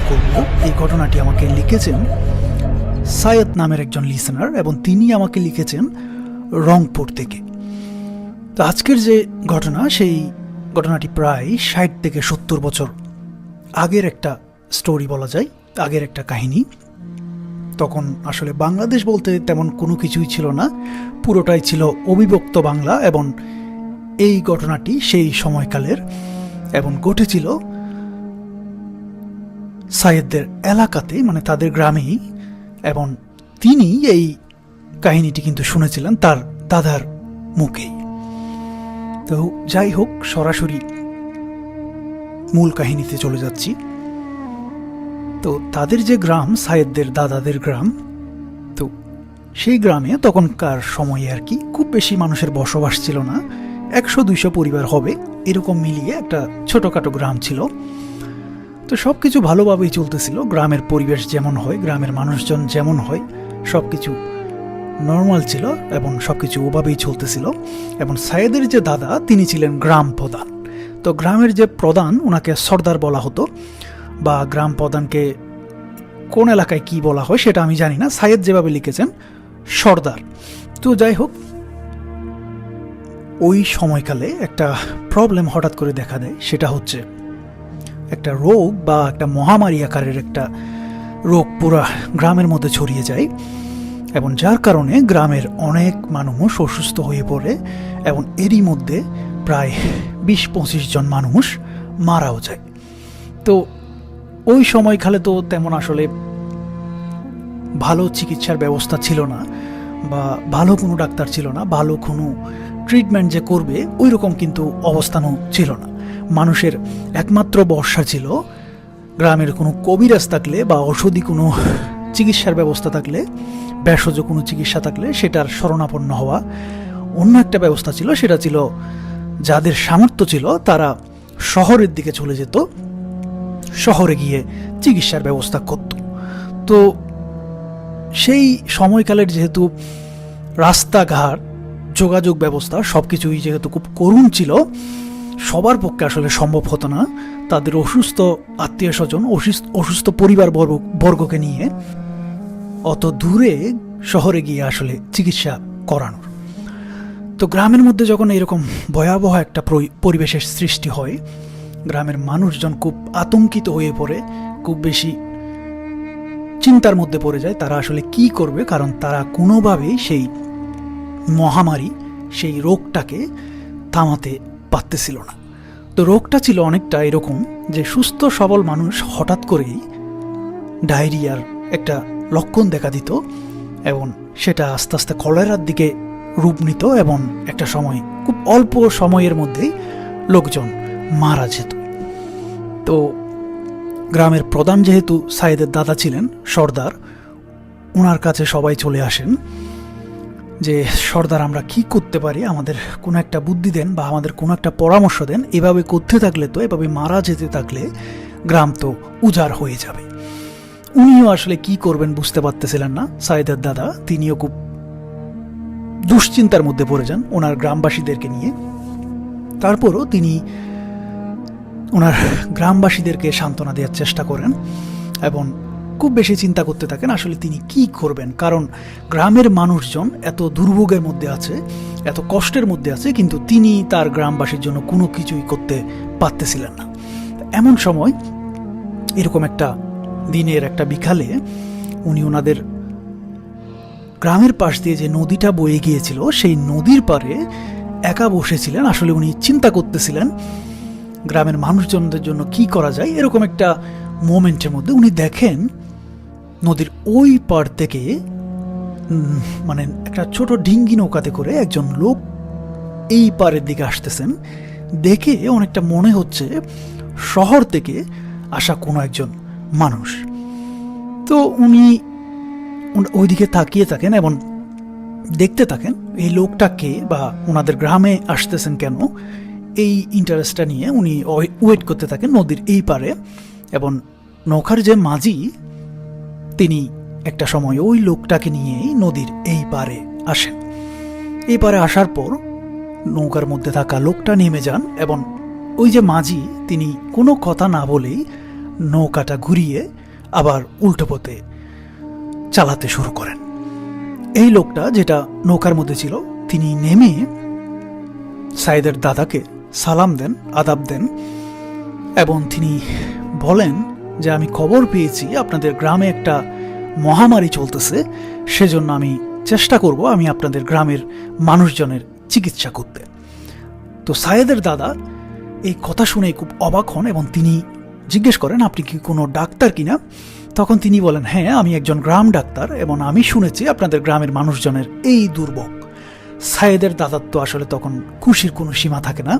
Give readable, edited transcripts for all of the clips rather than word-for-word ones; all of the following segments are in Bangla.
করব। এই ঘটনাটি আমাকে লিখেছেন সায়েদ নামের একজন লিসেনার, এবং তিনি আমাকে লিখেছেন রংপুর থেকে। তো আজকের যে ঘটনা, সেই ঘটনাটি প্রায় 60 থেকে 70 বছর আগের একটা স্টোরি বলা যায়, আগের একটা কাহিনী। তখন আসলে বাংলাদেশ বলতে তেমন কোনো কিছুই ছিল না, পুরোটাই ছিল অবিভক্ত বাংলা। এবং এই ঘটনাটি সেই সময়কালের, এবং ঘটেছিল সায়েদদের এলাকাতে, মানে তাদের গ্রামেই। এবং তিনি এই কাহিনীটি কিন্তু শুনেছিলেন তার দাদার মুখেই। তো যাই হোক, সরাসরি মূল কাহিনীতে চলে যাচ্ছি। তো তাদের যে গ্রাম, সায়েদদের দাদাদের গ্রাম, তো সেই গ্রামে তখনকার সময়ে আর কি খুব বেশি মানুষের বসবাস ছিল না, 100-200 পরিবার হবে, এরকম মিলিয়ে একটা ছোটোখাটো গ্রাম ছিল। তো সব কিছু ভালোভাবেই চলতেছিল, গ্রামের পরিবেশ যেমন হয়, গ্রামের মানুষজন যেমন হয়, সব কিছু নর্মাল ছিল এবং সব কিছু ওভাবেই চলতেছিল। এবং সায়েদের যে দাদা, তিনি ছিলেন গ্রাম প্রধান। তো গ্রামের যে প্রধান, ওনাকে সর্দার বলা হতো, বা গ্রাম প্রধানকে কোন এলাকায় কি বলা হয় সেটা আমি জানি না, সায়েদ যেভাবে লিখেছেন সর্দার। তো যাই হোক, ওই সময়কালে একটা প্রবলেম হঠাৎ করে দেখা দেয়, সেটা হচ্ছে একটা রোগ বা একটা মহামারী আকারের একটা রোগ পুরা গ্রামের মধ্যে ছড়িয়ে যায়, এবং যার কারণে গ্রামের অনেক মানুষ অসুস্থ হয়ে পড়ে, এবং এরই মধ্যে প্রায় 20-25 জন মানুষ মারাও যায়। তো ওই সময়কালে তো তেমন আসলে ভালো চিকিৎসার ব্যবস্থা ছিল না, বা ভালো কোনো ডাক্তার ছিল না, ভালো কোনো ট্রিটমেন্ট যে করবে ওই রকম কিন্তু অবস্থানও ছিল না। মানুষের একমাত্র ভরসা ছিল গ্রামের কোনো কবিরাজ থাকলে, বা ঔষধি কোনো চিকিৎসার ব্যবস্থা থাকলে, ভেষজ কোনো চিকিৎসা থাকলে সেটার শরণাপন্ন হওয়া। অন্য একটা ব্যবস্থা ছিল, সেটা ছিল যাদের সামর্থ্য ছিল তারা শহরের দিকে চলে যেত, শহরে গিয়ে চিকিৎসার ব্যবস্থা করত। তো সেই সময়কালের যেহেতু রাস্তাঘাট, যোগাযোগ ব্যবস্থা সব কিছুই যেহেতু খুব করুণ ছিল, সবার পক্ষে আসলে সম্ভব হতো না তাদের অসুস্থ আত্মীয় স্বজন, অসুস্থ পরিবার বর্গকে নিয়ে অত দূরে শহরে গিয়ে আসলে চিকিৎসা করানোর। তো গ্রামের মধ্যে যখন এরকম ভয়াবহ একটা পরিবেশের সৃষ্টি হয়, গ্রামের মানুষজন খুব আতঙ্কিত হয়ে পড়ে, খুব বেশি চিন্তার মধ্যে পড়ে যায় তারা আসলে কি করবে, কারণ তারা কোনোভাবেই সেই মহামারী, সেই রোগটাকে থামাতে পারতেছিল না। তো রোগটা ছিল অনেকটা এরকম যে সুস্থ সবল মানুষ হঠাৎ করেই ডায়রিয়ার একটা লক্ষণ দেখা দিত, এবং সেটা আস্তে আস্তে কলেরার দিকে রূপ নিত, এবং একটা সময় খুব অল্প সময়ের মধ্যেই লোকজন মারা যেত। তো গ্রামের প্রধান যেহেতু সায়েদের দাদা ছিলেন সর্দার, ওনার কাছে সবাই চলে আসেন যে সর্দার, আমরা কি করতে পারি, আমাদের কোনো একটা বুদ্ধি দেন, বা আমাদের কোনো একটা পরামর্শ দেন। এভাবে করতে থাকলে তো, এভাবে মারা যেতে থাকলে গ্রাম তো উজাড় হয়ে যাবে। উনিও আসলে কি করবেন বুঝতে পারতেছিলেন না। সায়েদের দাদা তিনিও খুব দুশ্চিন্তার মধ্যে পড়ে যান ওনার গ্রামবাসীদেরকে নিয়ে। তারপরও তিনি ওনার গ্রামবাসীদেরকে সান্ত্বনা দেওয়ার চেষ্টা করেন, এবং খুব বেশি চিন্তা করতে থাকেন আসলে তিনি কি করবেন, কারণ গ্রামের মানুষজন এত দুর্ভোগের মধ্যে আছে, এত কষ্টের মধ্যে আছে, কিন্তু তিনি তার গ্রামবাসীর জন্য কোনো কিছুই করতে পারতেছিলেন না। এমন সময় এরকম একটা দিনের একটা বিকালে উনি ওনাদের গ্রামের পাশ দিয়ে যে নদীটা বয়ে গিয়েছিল, সেই নদীর পাড়ে একা বসেছিলেন। আসলে উনি চিন্তা করতেছিলেন গ্রামের মানুষজনদের জন্য কি করা যায়। এরকম একটা মোমেন্টের মধ্যে উনি দেখেন নদীর ওই পাড় থেকে, মানে একটা ছোট ডিঙ্গি নৌকাতে করে একজন লোক এই পাড়ের দিকে আসতেছেন। দেখে অনেকটা মনে হচ্ছে শহর থেকে আসা কোনো একজন মানুষ। তো উনি ওইদিকে তাকিয়ে থাকেন এবং দেখতে থাকেন এই লোকটাকে, বা ওনাদের গ্রামে আসতেছেন কেন, এই ইন্টারেস্টটা নিয়ে উনি ওয়েট করতে থাকেন নদীর এই পারে। এবং নৌকার যে মাঝি, তিনি একটা সময় ওই লোকটাকে নিয়েই নদীর এই পারে আসেন। এই পারে আসার পর নৌকার মধ্যে থাকা লোকটা নেমে যান, এবং ওই যে মাঝি, তিনি কোনো কথা না বলেই নৌকাটা ঘুরিয়ে আবার উল্টো পথে চালাতে শুরু করেন। এই লোকটা যেটা নৌকার মধ্যে ছিল তিনি নেমে সাইদের দাদাকে সালাম দেন, আদাব দেন এবং তিনি বলেন যে আমি খবর পেয়েছি আপনাদের গ্রামে একটা মহামারী চলতেছে, সেজন্য আমি চেষ্টা করব আমি আপনাদের গ্রামের মানুষজনের চিকিৎসা করতে। তো সাইদের দাদা এই কথা শুনে খুব অবাক হন এবং তিনি জিজ্ঞেস করেন আপনি কি কোনো ডাক্তার কিনা? তখন তিনি বলেন হ্যাঁ, আমি একজন গ্রাম ডাক্তার এবং আমি শুনেছি আপনাদের গ্রামের মানুষজনের এই দুর্ভোগ। সাইদের দাদার তো আসলে তখন খুশির কোনো সীমা থাকে না,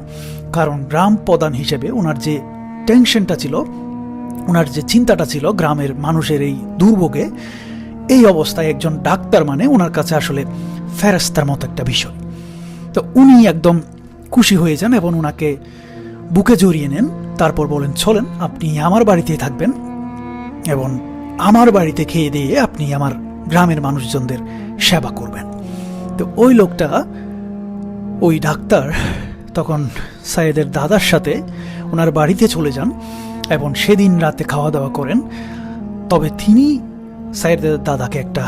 কারণ গ্রাম প্রধান হিসেবে ওনার যে টেনশনটা ছিল, ওনার যে চিন্তাটা ছিল গ্রামের মানুষের এই দুর্ভোগে, এই অবস্থায় একজন ডাক্তার মানে ওনার কাছে আসলে ফেরেশতার মতো একটা বিষয়। তো উনি একদম খুশি হয়ে যান এবং ওনাকে বুকে জড়িয়ে নেন। তারপর বলেন চলেন আপনি আমার বাড়িতেই থাকবেন এবং আমার বাড়িতে খেয়ে দিয়ে আপনি আমার গ্রামের মানুষজনদের সেবা করবেন। তো ওই লোকটা, ওই ডাক্তার তখন সাইদের দাদার সাথে ওনার বাড়িতে চলে যান এবং সেদিন রাতে খাওয়া দাওয়া করেন। তবে তিনি সাইদের দাদাকে একটা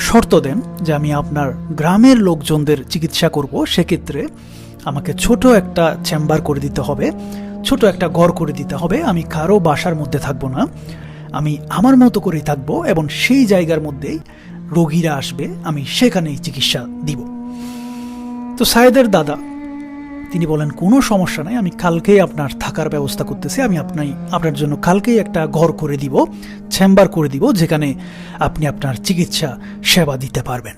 শর্ত দেন যে আমি আপনার গ্রামের লোকজনদের চিকিৎসা করব, সেক্ষেত্রে আমাকে ছোট একটা চেম্বার করে দিতে হবে, ছোট একটা ঘর করে দিতে হবে, আমি কারো বাসার মধ্যে থাকবো না, আমি আমার মতো করেই থাকবো এবং সেই জায়গার মধ্যেই রোগীরা আসবে, আমি সেখানেই চিকিৎসা দিব। তো সাইদের দাদা তিনি বলেন কোনো সমস্যা নাই, আমি কালকেই আপনার থাকার ব্যবস্থা করতেছি, আমি আপনার জন্য কালকেই একটা ঘর করে দিব, চেম্বার করে দিব, যেখানে আপনি আপনার চিকিৎসা সেবা দিতে পারবেন।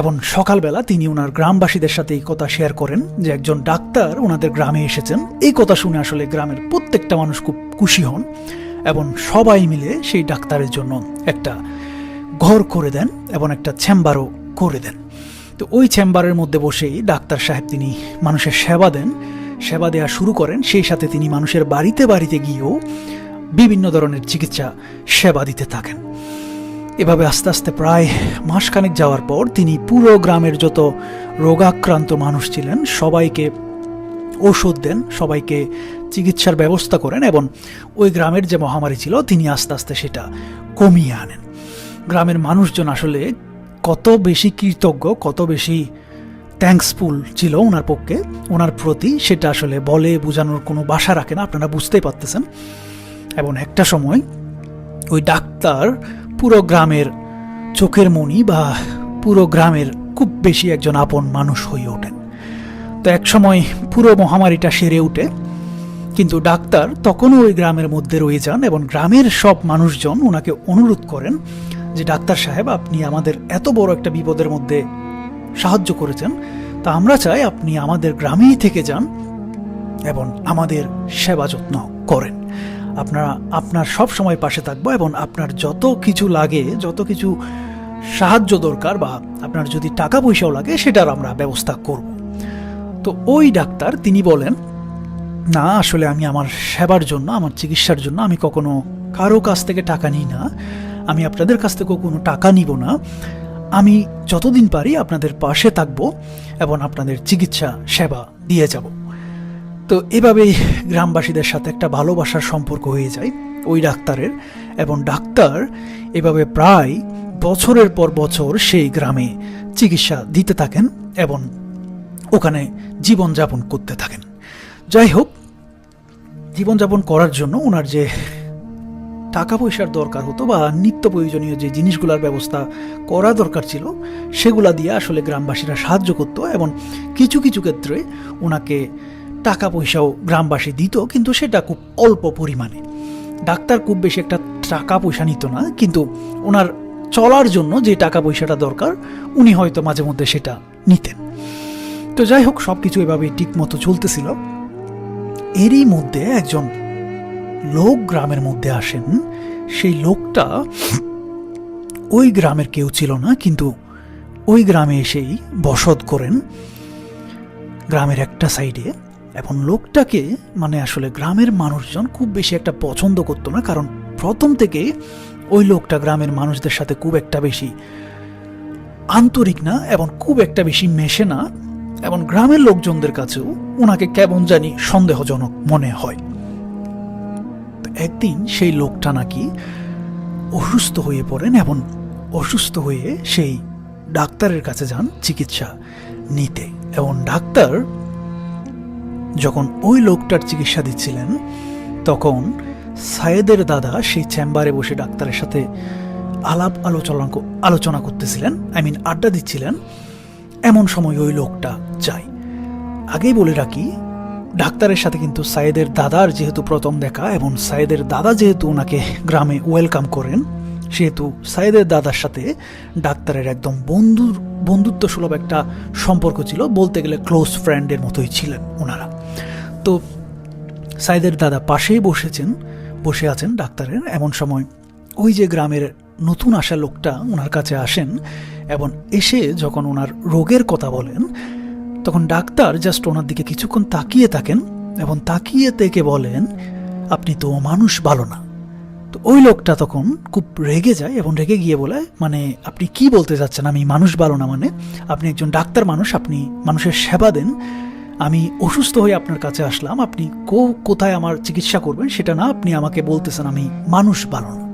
এবং সকালবেলা তিনি ওনার গ্রামবাসীদের সাথে এই কথা শেয়ার করেন যে একজন ডাক্তার ওনাদের গ্রামে এসেছেন। এই কথা শুনে আসলে গ্রামের প্রত্যেকটা মানুষ খুব খুশি হন এবং সবাই মিলে সেই ডাক্তারের জন্য একটা ঘর করে দেন এবং একটা চেম্বারও করে দেন। তো ওই চেম্বারের মধ্যে বসেই ডাক্তার সাহেব তিনি মানুষের সেবা দেন, সেবা দেওয়া শুরু করেন। সেই সাথে তিনি মানুষের বাড়িতে বাড়িতে গিয়েও বিভিন্ন ধরনের চিকিৎসা সেবা দিতে থাকেন। এভাবে আস্তে আস্তে প্রায় মাসখানেক যাওয়ার পর তিনি পুরো গ্রামের যত রোগাক্রান্ত মানুষ ছিলেন সবাইকে ওষুধ দেন, সবাইকে চিকিৎসার ব্যবস্থা করেন এবং ওই গ্রামের যে মহামারী ছিল তিনি আস্তে আস্তে সেটা কমিয়ে আনেন। গ্রামের মানুষজন আসলে কত বেশি কৃতজ্ঞ, কত বেশি থ্যাঙ্কসফুল ছিল ওনার পক্ষে, ওনার প্রতি, সেটা আসলে বলে বোঝানোর কোনো ভাষা রাখে না, আপনারা বুঝতেই পারতেছেন। এবং একটা সময় ওই ডাক্তার পুরো গ্রামের চোখের মণি বা পুরো গ্রামের খুব বেশি একজন আপন মানুষ হয়ে ওঠেন। তো এক সময় পুরো মহামারীটা সেরে ওঠে, কিন্তু ডাক্তার তখনও ওই গ্রামের মধ্যে রয়ে যান এবং গ্রামের সব মানুষজন ওনাকে অনুরোধ করেন যে ডাক্তার সাহেব আপনি আমাদের এত বড় একটা বিপদের মধ্যে সাহায্য করেছেন, তা আমরা চাই আপনি আমাদের গ্রামেই থেকে যান এবং আমাদের সেবা যত্ন করেন, আপনার সব সময় পাশে থাকবো এবং আপনার যত কিছু লাগে, যত কিছু সাহায্য দরকার বা আপনার যদি টাকা পয়সাও লাগে সেটার আমরা ব্যবস্থা করব। তো ওই ডাক্তার তিনি বলেন না, আসলে আমি আমার সেবার জন্য, আমার চিকিৎসার জন্য আমি কখনো কারো কাছ থেকে টাকা নিই না, আমি আপনাদের কাছ থেকেও কোনো টাকা নিব না, আমি যতদিন পারি আপনাদের পাশে থাকব এবং আপনাদের চিকিৎসা সেবা দিয়ে যাব। তো এভাবেই গ্রামবাসীদের সাথে একটা ভালোবাসার সম্পর্ক হয়ে যায় ওই ডাক্তারের, এবং ডাক্তার এভাবে প্রায় বছরের পর বছর সেই গ্রামে চিকিৎসা দিতে থাকেন এবং ওখানে জীবনযাপন করতে থাকেন। যাই হোক, জীবনযাপন করার জন্য ওনার যে টাকা পয়সার দরকার হতো বা নিত্য প্রয়োজনীয় যে জিনিসগুলোর ব্যবস্থা করা দরকার ছিল সেগুলা দিয়ে আসলে গ্রামবাসীরা সাহায্য করতো এবং কিছু কিছু ক্ষেত্রে ওনাকে টাকা পয়সাও গ্রামবাসী দিত, কিন্তু সেটা খুব অল্প পরিমাণে। ডাক্তার খুব বেশি একটা টাকা পয়সা নিত না, কিন্তু ওনার চলার জন্য যে টাকা পয়সাটা দরকার উনি হয়তো মাঝে মধ্যে সেটা নিতেন। তো যাই হোক, সব কিছু এভাবে ঠিক মতো চলতেছিল। এরই মধ্যে একজন লোক গ্রামের মধ্যে আসেন। সেই লোকটা ওই গ্রামের কেউ ছিল না, কিন্তু ওই গ্রামে এসেই বসত করেন গ্রামের একটা সাইডে। এবং লোকটাকে মানে আসলে গ্রামের মানুষজন খুব বেশি একটা পছন্দ করতো না, কারণ প্রথম থেকে ওই লোকটা গ্রামের মানুষদের সাথে খুব একটা বেশি আন্তরিক না এবং খুব একটা বেশি মেশে না, এবং গ্রামের লোকজনদের কাছেও ওনাকে কেমন জানি সন্দেহজনক মনে হয়। একদিন সেই লোকটা নাকি অসুস্থ হয়ে পড়েন এবং অসুস্থ হয়ে সেই ডাক্তারের কাছে যান চিকিৎসা নিতে। এবং ডাক্তার যখন ওই লোকটার চিকিৎসা দিচ্ছিলেন তখন সায়েদের দাদা সেই চেম্বারে বসে ডাক্তারের সাথে আলোচনা করতেছিলেন, আড্ডা দিচ্ছিলেন। এমন সময় ওই লোকটা যায়। আগেই বলে রাখি, ডাক্তারের সাথে কিন্তু সায়েদের দাদার যেহেতু প্রথম দেখা এবং সায়েদের দাদা যেহেতু ওনাকে গ্রামে ওয়েলকাম করেন, সেহেতু সায়েদের দাদার সাথে ডাক্তারের একদম বন্ধুত্ব সুলভ একটা সম্পর্ক ছিল, বলতে গেলে ক্লোজ ফ্রেন্ডের মতোই ছিলেন ওনারা। তো সায়েদের দাদা পাশেই বসে আছেন ডাক্তারের। এমন সময় ওই যে গ্রামের নতুন আসা লোকটা ওনার কাছে আসেন এবং এসে যখন ওনার রোগের কথা বলেন তখন ডাক্তার জাস্ট ওনার দিকে কিছুক্ষণ তাকিয়ে থাকেন এবং তাকিয়ে থেকে বলেন, আপনি তো মানুষ ভালো না। তো ওই লোকটা তখন খুব রেগে যায় এবং রেগে গিয়ে বলে, মানে আপনি কি বলতে চাচ্ছেন আমি মানুষ ভালো না? মানে আপনি একজন ডাক্তার মানুষ, আপনি মানুষের সেবা দেন, আমি অসুস্থ হয়ে আপনার কাছে আসলাম, আপনি কোথায় আমার চিকিৎসা করবেন সেটা না, আপনি আমাকে বলতেছেন আমি মানুষ ভালো না।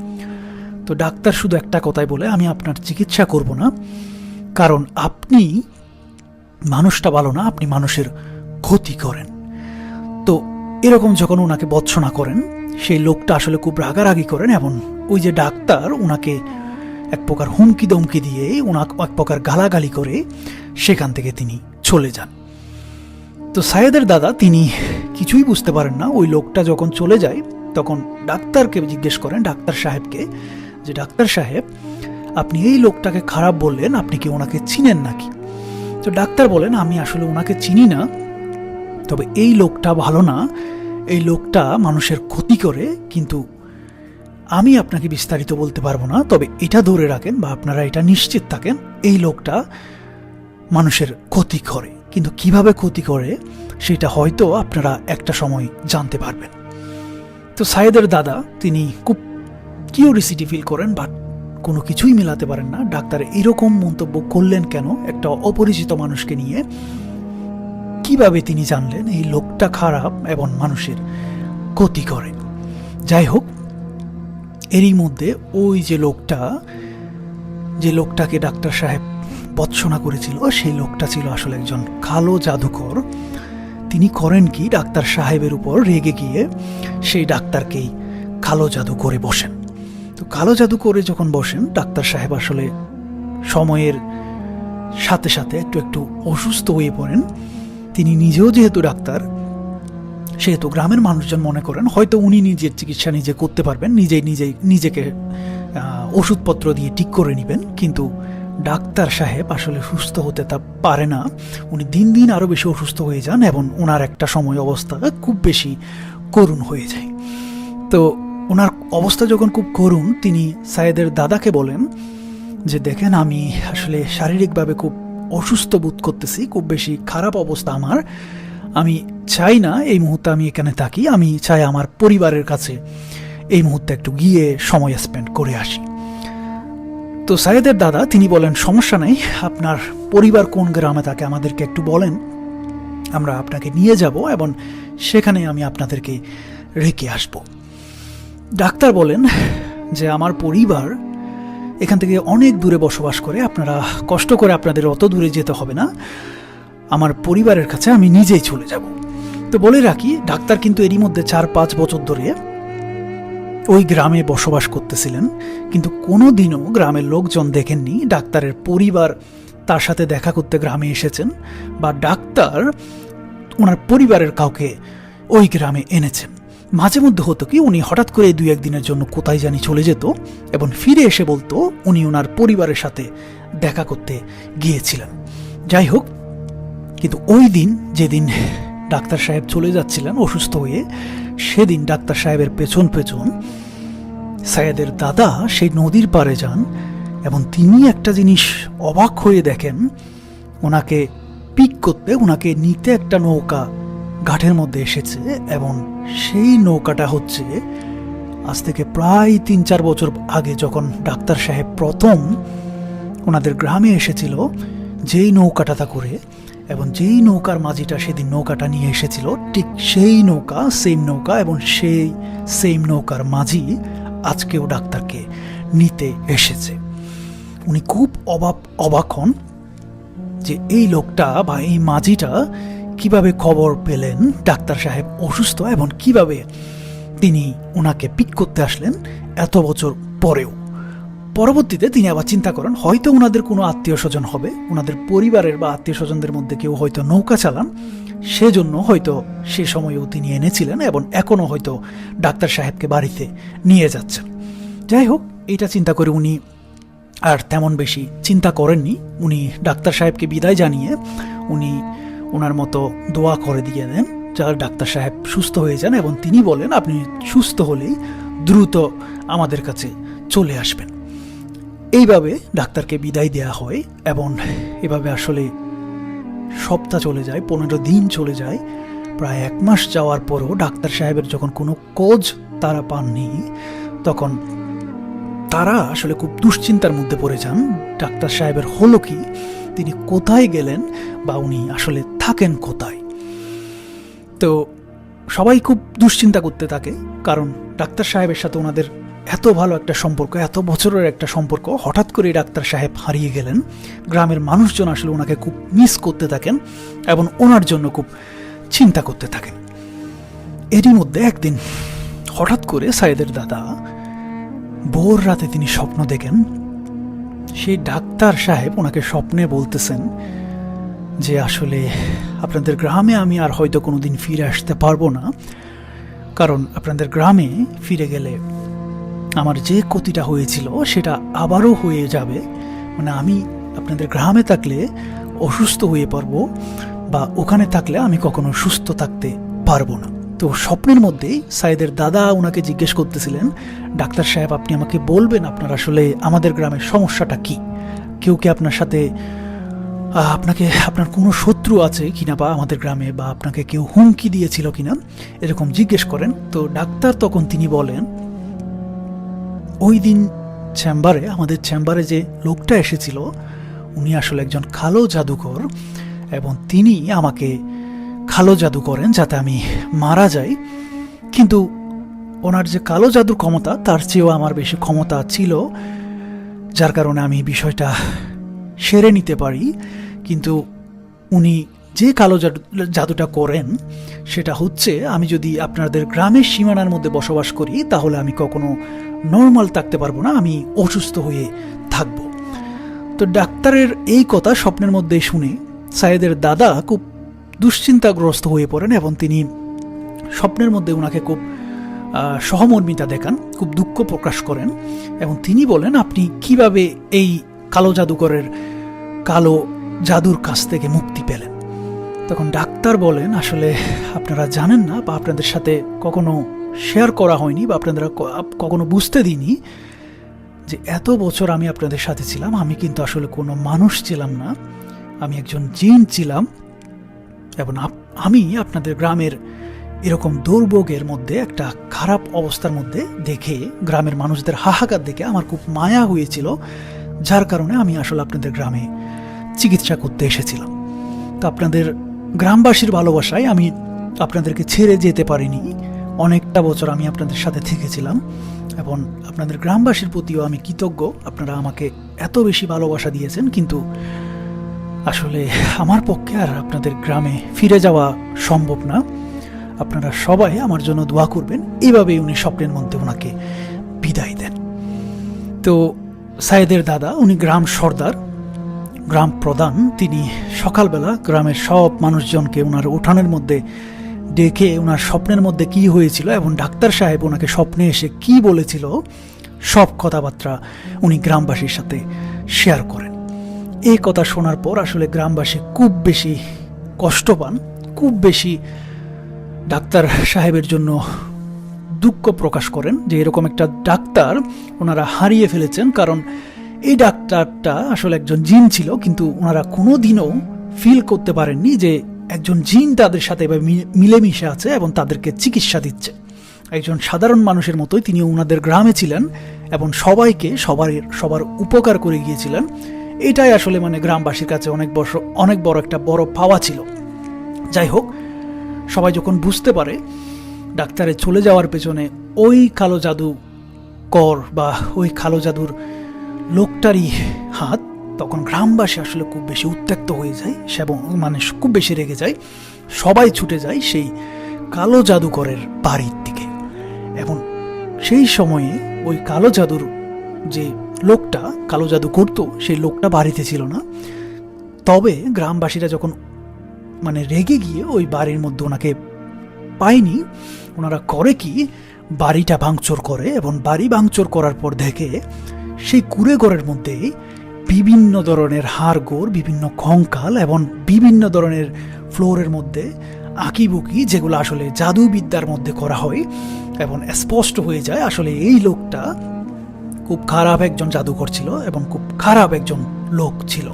তো ডাক্তার শুধু একটা কথাই বলে, আমি আপনার চিকিৎসা করব না, কারণ আপনি মানুষটা ভালো না, আপনি মানুষের ক্ষতি করেন। তো এরকম যখন ওনাকে ভর্ৎসনা করেন, সেই লোকটা আসলে খুব রাগারাগি করেন এবং ওই যে ডাক্তার ওনাকে এক প্রকার হুমকি দমকি দিয়ে ওনাকে এক প্রকার গালাগালি করে সেখান থেকে তিনি চলে যান। তো সায়েদের দাদা তিনি কিছুই বুঝতে পারেন না। ওই লোকটা যখন চলে যায় তখন ডাক্তারকে জিজ্ঞেস করেন, ডাক্তার সাহেবকে, যে ডাক্তার সাহেব আপনি এই লোকটাকে খারাপ বললেন, আপনি কি ওনাকে চিনেন নাকি? তো ডাক্তার বলেন, আমি আসলে ওনাকে চিনি না, তবে এই লোকটা ভালো না, এই লোকটা মানুষের ক্ষতি করে, কিন্তু আমি আপনাকে বিস্তারিত বলতে পারবো না, তবে এটা ধরে রাখেন বা আপনারা এটা নিশ্চিত থাকেন, এই লোকটা মানুষের ক্ষতি করে, কিন্তু কিভাবে ক্ষতি করে সেটা হয়তো আপনারা একটা সময় জানতে পারবেন। তো সায়েদের দাদা তিনি খুব কিউরিসিটি ফিল করেন, বাট কোনো কিছুই মেলাতে পারেন না। ডাক্তার এরকম মন্তব্য করলেন কেন একটা অপরিচিত মানুষকে নিয়ে? কিভাবে তিনি জানলেন এই লোকটা খারাপ এবং মানুষের ক্ষতি করে? যাই হোক, এরই মধ্যে ওই যে লোকটাকে ডাক্তার সাহেব ভর্ৎসনা করেছিল, সেই লোকটা ছিল আসলে একজন কালো জাদুকর। তিনি করেন কি, ডাক্তার সাহেবের উপর রেগে গিয়ে সেই ডাক্তারকেই কালো জাদু করে বসেন। তো কালো জাদু করে যখন বসেন, ডাক্তার সাহেব আসলে সময়ের সাথে সাথে একটু একটু অসুস্থ হয়ে পড়েন। তিনি নিজেও যেহেতু ডাক্তার, সেহেতু গ্রামের মানুষজন মনে করেন হয়তো উনি নিজের চিকিৎসা নিজে করতে পারবেন, নিজেকে ওষুধপত্র দিয়ে ঠিক করে নেবেন। কিন্তু ডাক্তার সাহেব আসলে সুস্থ হতে তা পারে না। উনি দিন দিন আরও বেশি অসুস্থ হয়ে যান এবং ওনার একটা সময় অবস্থা খুব বেশি করুণ হয়ে যায়। তো ওনার অবস্থা যখন খুব করুণ, তিনি সায়েদের দাদাকে বলেন যে দেখেন, আমি আসলে শারীরিকভাবে খুব অসুস্থ বোধ করতেছি, খুব বেশি খারাপ অবস্থা আমার, আমি চাই না এই মুহূর্তে আমি এখানে থাকি, আমি চাই আমার পরিবারের কাছে এই মুহূর্তে একটু গিয়ে সময় স্পেন্ড করে আসি। তো সায়েদের দাদা তিনি বলেন, সমস্যা নেই, আপনার পরিবার কোন গ্রামে থাকে আমাদেরকে একটু বলেন, আমরা আপনাকে নিয়ে যাব এবং সেখানে আমি আপনাদেরকে রেখে আসব। ডাক্তার বলেন যে আমার পরিবার এখান থেকে অনেক দূরে বসবাস করে, আপনারা কষ্ট করে আপনাদের অত দূরে যেতে হবে না, আমার পরিবারের কাছে আমি নিজেই চলে যাব। তো বলে রাখি, ডাক্তার কিন্তু এরই মধ্যে 4-5 বছর ধরে ওই গ্রামে বসবাস করতেছিলেন, কিন্তু কোনো দিনও গ্রামের লোকজন দেখেননি ডাক্তারের পরিবার তার সাথে দেখা করতে গ্রামে এসেছেন, বা ডাক্তার ওনার পরিবারের কাউকে ওই গ্রামে এনেছেন। মাঝে মধ্যে হতো কি, উনি হঠাৎ করে 2-1 দিনের জন্য কোথায় জানি চলে যেত এবং ফিরে এসে বলতো উনি ওনার পরিবারের সাথে দেখা করতে গিয়েছিলেন। যাই হোক, কিন্তু ওই দিন যেদিন ডাক্তার সাহেব চলে যাচ্ছিলেন অসুস্থ হয়ে, সেদিন ডাক্তার সাহেবের পেছন পেছন সায়েদের দাদা সেই নদীর পাড়ে যান এবং তিনি একটা জিনিস অবাক হয়ে দেখেন, ওনাকে পিক করতে, ওনাকে নিতে একটা নৌকা ঘাটের মধ্যে এসেছে এবং সেই নৌকাটা হচ্ছে আজ থেকে প্রায় 3-4 বছর আগে যখন ডাক্তার সাহেব প্রথম ওনাদের গ্রামে এসেছিল, যেই নৌকাটা করে এবং যেই নৌকার মাঝিটা সেদিন নৌকাটা নিয়ে এসেছিল, ঠিক সেই নৌকা, সেম নৌকা এবং সেই সেম নৌকার মাঝি আজকেও ডাক্তারকে নিতে এসেছে। উনি খুব অবাক হন যে এই লোকটা বা এই মাঝিটা কিভাবে খবর পেলেন ডাক্তার সাহেব অসুস্থ, এবং কিভাবে তিনি ওনাকে পিক করতে আসলেন এত বছর পরেও। পরবর্তীতে তিনি আবার চিন্তা করেন হয়তো ওনাদের কোনো আত্মীয় স্বজন হবে, ওনাদের পরিবারের বা আত্মীয় স্বজনদের মধ্যে কেউ হয়তো নৌকা চালান, সেজন্য হয়তো সে সময়েও তিনি এনেছিলেন এবং এখনও হয়তো ডাক্তার সাহেবকে বাড়িতে নিয়ে যাচ্ছেন। যাই হোক, এটা চিন্তা করে উনি আর তেমন বেশি চিন্তা করেননি। উনি ডাক্তার সাহেবকে বিদায় জানিয়ে উনি ওনার মতো দোয়া করে দিয়ে দেন যার ডাক্তার সাহেব সুস্থ হয়ে যান, এবং তিনি বলেন আপনি সুস্থ হলেই দ্রুত আমাদের কাছে চলে আসবেন। এইভাবে ডাক্তারকে বিদায় দেয়া হয়, এবং এভাবে আসলে সপ্তাহ চলে যায়, 15 দিন চলে যায়, প্রায় 1 মাস যাওয়ার পরও ডাক্তার সাহেবের যখন কোনো খোঁজ তারা পাননি, তখন তারা আসলে খুব দুশ্চিন্তার মধ্যে পড়ে যান। ডাক্তার সাহেবের হলো কি, তিনি কোথায় গেলেন বা উনি আসলে থাকেন কোথায়। তো সবাই খুব দুশ্চিন্তা করতে থাকে, কারণ ডাক্তার সাহেবের সাথে ওনাদের এত ভালো একটা সম্পর্ক, এত বছরের একটা সম্পর্ক, হঠাৎ করে ডাক্তার সাহেব হারিয়ে গেলেন। গ্রামের মানুষজন আসলে ওনাকে খুব মিস করতে থাকেন এবং ওনার জন্য খুব চিন্তা করতে থাকেন। এরই মধ্যে একদিন হঠাৎ করে সাইদের দাদা ভোর রাতে তিনি স্বপ্ন দেখেন, সেই ডাক্তার সাহেব ওনাকে স্বপ্নে বলতেছেন যে আসলে আপনাদের গ্রামে আমি আর হয়তো কোনোদিন ফিরে আসতে পারবো না, কারণ আপনাদের গ্রামে ফিরে গেলে আমার যে ক্ষতিটা হয়েছিল সেটা আবারও হয়ে যাবে। মানে আমি আপনাদের গ্রামে থাকলে অসুস্থ হয়ে পড়ব, বা ওখানে থাকলে আমি কখনো সুস্থ থাকতে পারবো না। তো স্বপ্নের মধ্যেই সাইদের দাদা ওনাকে জিজ্ঞেস করতেছিলেন, ডাক্তার সাহেব আপনি আমাকে বলবেন আপনার আসলে আমাদের গ্রামের সমস্যাটা কি? কেউ কি আপনার সাথে আপনার কোনো শত্রু আছে কিনা, বা আমাদের গ্রামে, বা আপনাকে কেউ হুমকি দিয়েছিল কিনা, এরকম জিজ্ঞেস করেন। তো ডাক্তার তখন তিনি বলেন, ওই দিন আমাদের চেম্বারে যে লোকটা এসেছিল উনি আসলে একজন কালো জাদুকর, এবং তিনি আমাকে কালো জাদু করেন যাতে আমি মারা যাই। কিন্তু ওনার যে কালো জাদুর ক্ষমতা তার চেয়েও আমার বেশি ক্ষমতা ছিল, যার কারণে আমি বিষয়টা সেরে নিতে পারি। কিন্তু উনি যে কালো জাদুটা করেন সেটা হচ্ছে, আমি যদি আপনাদের গ্রামের সীমানার মধ্যে বসবাস করি তাহলে আমি কখনো নর্মাল থাকতে পারবো না, আমি অসুস্থ হয়ে থাকব। তো ডাক্তারের এই কথা স্বপ্নের মধ্যে শুনে সাইদের দাদা খুব দুশ্চিন্তাগ্রস্ত হয়ে পড়েন, এবং তিনি স্বপ্নের মধ্যে ওনাকে খুব সহমর্মিতা দেখান, খুব দুঃখ প্রকাশ করেন, এবং তিনি বলেন আপনি কিভাবে এই কালো জাদুকরের কালো জাদুর কাছ থেকে মুক্তি পেলেন। তখন ডাক্তার বলেন আসলে আপনারা জানেন না, বা আপনাদের সাথে কখনো শেয়ার করা হয়নি, বা আপনারা কখনো বুঝতে দিইনি যে এত বছর আমি আপনাদের সাথে ছিলাম, আমি কিন্তু আসলে কোনো মানুষ ছিলাম না, আমি একজন জিন ছিলাম। এবং আমি আপনাদের গ্রামের এরকম দুর্ভোগের মধ্যে, একটা খারাপ অবস্থার মধ্যে দেখে, গ্রামের মানুষদের হাহাকার দেখে আমার খুব মায়া হয়েছিল, যার কারণে আমি আসলে আপনাদের গ্রামে চিকিৎসা করতে এসেছিলাম। তো আপনাদের গ্রামবাসীর ভালোবাসায় আমি আপনাদেরকে ছেড়ে যেতে পারিনি, অনেকটা বছর আমি আপনাদের সাথে থেকেছিলাম, এবং আপনাদের গ্রামবাসীর প্রতিও আমি কৃতজ্ঞ, আপনারা আমাকে এত বেশি ভালোবাসা দিয়েছেন। কিন্তু আসলে আমার পক্ষে আর আপনাদের গ্রামে ফিরে যাওয়া সম্ভব না, আপনারা সবাই আমার জন্য দোয়া করবেন। এইভাবেই উনি স্বপ্নের মধ্যে ওনাকে বিদায় দেন। তো সাইদের দাদা উনি গ্রাম সর্দার, গ্রাম প্রধান, তিনি সকালবেলা গ্রামের সব মানুষজনকে ওনার উঠানের মধ্যে ডেকে ওনার স্বপ্নের মধ্যে কি হয়েছিল এবং ডাক্তার সাহেব ওনাকে স্বপ্নে এসে কি বলেছিল সব কথাবার্তা উনি গ্রামবাসীর সাথে শেয়ার করেন। এই কথা শোনার পর আসলে গ্রামবাসী খুব বেশি কষ্ট পান, খুব বেশি ডাক্তার সাহেবের জন্য দুঃখ প্রকাশ করেন যে এরকম একটা ডাক্তার ওনারা হারিয়ে ফেলেছেন। কারণ এই ডাক্তারটা আসলে একজন জিন ছিল, কিন্তু ওনারা কোনো দিনও ফিল করতে পারেননি যে একজন জিন তাদের সাথে মিলেমিশে আছে এবং তাদেরকে চিকিৎসা দিচ্ছে। একজন সাধারণ মানুষের মতোই তিনি ওনাদের গ্রামে ছিলেন এবং সবাইকে সবার উপকার করে গিয়েছিলেন। এটাই আসলে গ্রামবাসীর কাছে অনেক বড় একটা বড় পাওয়া ছিল। যাই হোক, সবাই যখন বুঝতে পারে ডাক্তারের চলে যাওয়ার পেছনে ওই কালো জাদু কর বা ওই কালো জাদুর লোকটারই হাত, তখন গ্রামবাসী আসলে খুব বেশি উত্ত্যক্ত হয়ে যায় এবং মানে খুব বেশি রেগে যায়। সবাই ছুটে যায় সেই কালো জাদুকরের বাড়ির দিকে। এবং সেই সময়ে ওই কালো জাদুর যে লোকটা কালো জাদু করতো সেই লোকটা বাড়িতে ছিল না। তবে গ্রামবাসীরা যখন মানে রেগে গিয়ে ওই বাড়ির মধ্যে ওনাকে পায়নি, ওনারা করে কি বাড়িটা ভাঙচুর করে এবং বাড়ি ভাঙচুর করার পর দেখে সেই কুড়ে ঘরের মধ্যে বিভিন্ন ধরনের হাড়গোড়, বিভিন্ন কঙ্কাল এবং বিভিন্ন ধরনের ফ্লোরের মধ্যে আঁকিবুকি, যেগুলো আসলে জাদুবিদ্যার মধ্যে করা হয়। এবং স্পষ্ট হয়ে যায় আসলে এই লোকটা খুব খারাপ একজন জাদুকর ছিল এবং খুব খারাপ একজন লোক ছিল।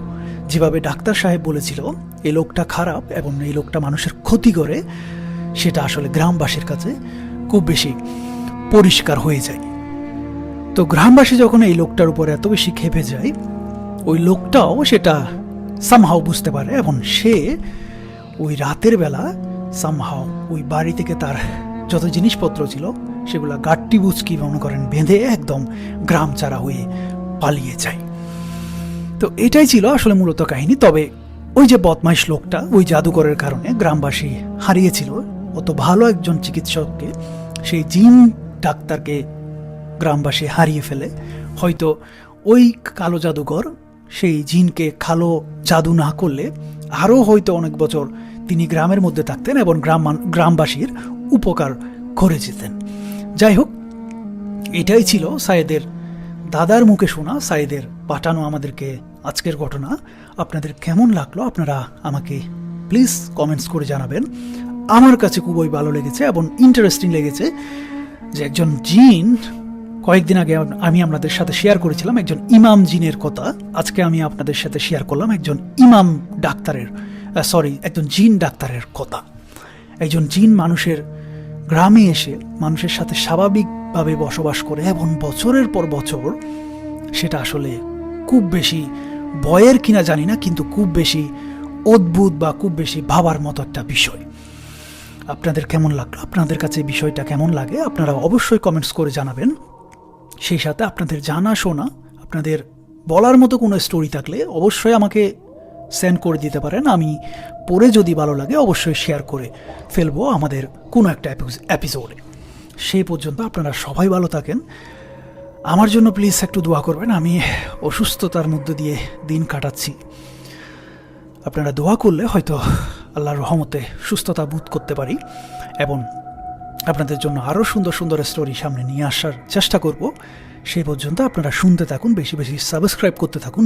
যেভাবে ডাক্তার সাহেব বলেছিল এই লোকটা খারাপ এবং এই লোকটা মানুষের ক্ষতি করে, সেটা আসলে গ্রামবাসীর কাছে খুব বেশি পরিষ্কার হয়ে যায়। তো গ্রামবাসী যখন এই লোকটার উপর এত বেশি ক্ষেপে যায়, ওই লোকটাও সেটা সামহাও বুঝতে পারে এবং সে ওই রাতের বেলা সামহাও ওই বাড়ি থেকে তার যত জিনিসপত্র ছিল সেগুলো গাট্টি বুচকি মনে করেন বেঁধে একদম গ্রাম ছাড়া হয়ে পালিয়ে যায়। তো এটাই ছিল আসলে মূলত কাহিনী। তবে ওই যে বদমাইশ লোকটা ওই জাদুকরের কারণে গ্রামবাসী হারিয়েছিল অত ভালো একজন চিকিৎসককে, সেই জিন ডাক্তারকে গ্রামবাসী হারিয়ে ফেলে। হয়তো ওই কালো জাদুকর সেই জিনকে কালো জাদু না করলে আরও হয়তো অনেক বছর তিনি গ্রামের মধ্যে থাকতেন এবং গ্রামবাসীর উপকার করে যেতেন। যাই হোক, এটাই ছিল সায়েদের দাদার মুখে শোনা, সায়েদের পাঠানো আমাদেরকে আজকের ঘটনা। আপনাদের কেমন লাগলো আপনারা আমাকে প্লিজ কমেন্টস করে জানাবেন। আমার কাছে খুবই ভালো লেগেছে এবং ইন্টারেস্টিং লেগেছে যে একজন জিন, কয়েকদিন আগে আমি আপনাদের সাথে শেয়ার করেছিলাম একজন ইমাম জিনের কথা, আজকে আমি আপনাদের সাথে শেয়ার করলাম একজন ইমাম ডাক্তারের একজন জিন ডাক্তারের কথা। একজন জিন মানুষের গ্রামে এসে মানুষের সাথে স্বাভাবিকভাবে বসবাস করে এবং বছরের পর বছর, সেটা আসলে খুব বেশি ভয়ের কিনা জানি না, কিন্তু খুব বেশি অদ্ভুত বা খুব বেশি ভাবার মতো একটা বিষয়। আপনাদের কেমন লাগলো, আপনাদের কাছে বিষয়টা কেমন লাগে আপনারা অবশ্যই কমেন্টস করে জানাবেন। সেই সাথে আপনাদের জানা শোনা, আপনাদের বলার মতো কোনো স্টোরি থাকলে অবশ্যই আমাকে সেন্ড করে দিতে পারেন। আমি পড়ে যদি ভালো লাগে অবশ্যই শেয়ার করে ফেলবো আমাদের কোনো একটা এপিসোডে। সেই পর্যন্ত আপনারা সবাই ভালো থাকেন। আমার জন্য প্লিজ একটু দোয়া করবেন। আমি অসুস্থতার মধ্যে দিয়ে দিন কাটাচ্ছি। আপনারা দোয়া করলে হয়তো আল্লাহর রহমতে সুস্থতা বোধ করতে পারি এবং আপনাদের জন্য আরও সুন্দর সুন্দর স্টোরি সামনে নিয়ে আসার চেষ্টা করব। সেই পর্যন্ত আপনারা শুনতে থাকুন, বেশি বেশি সাবস্ক্রাইব করতে থাকুন।